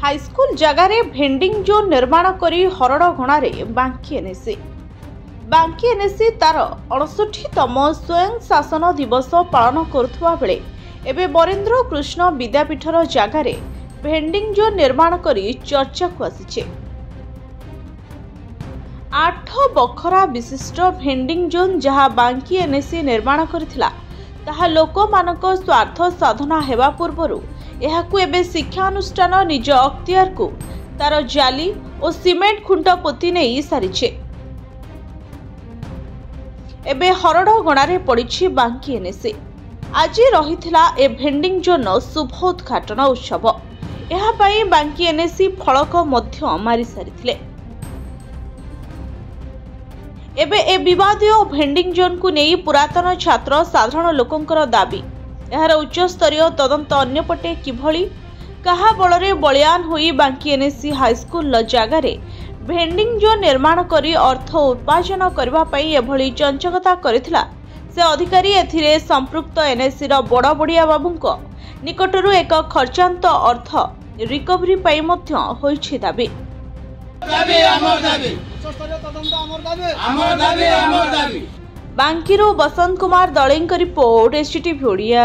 High school जगार vending zone निर्माण करी हरड़गणारे बांकी एनएसी तार 69तम स्वयं शासन दिवस पालन करुवा बेले एबे बरेन्द्र कृष्ण विद्यापीठर जगार भेंडिंग जोन निर्माण करी चर्चा को आसी 8 बखरा विशिष्ट भेंडिंग जोन जहाँ बांकी एनएसी निर्माण करथिला ताहा लोक मानक स्वार्थ साधना हेबा पूर्वरु एहाकु एबे शिक्षा अनुष्ठान निज अख्तियार को तार जाली और सीमेंट खुंट पोती नहीं सारिछे। एबे हरड़गणारे पड़िछि बांकी एनएसी। आज रहिथिला ए भेंडिंग जोन शुभ उद्घाटन उत्सव। एहा पई बांकी एनएसी फलक मध्य मारी सारिथिले। एबे ए विवादीय भेंडिंग जोन को नहीं पुरातन छात्र साधारण लोकंकर दाबी यार उच्च स्तरीय तदंत अन्यपटे किभली कहा बलरे बलियान होई बांकी एनएसी हाईस्कूल जगार भेंडिंग जोन निर्माण करी अर्थ उपार्जन करबा पई एभली चंचकता करिथिला से अधिकारी एथिरे संपृक्त एनएसी रो बड़ बड़िया बाबूंक निकटरू एक खर्चांत अर्थ रिकवरी पई मध्य होइछि दाबी। बांकीरू बसंत कुमार दलेंक रिपोर्ट एसटीटीवी ओडिया।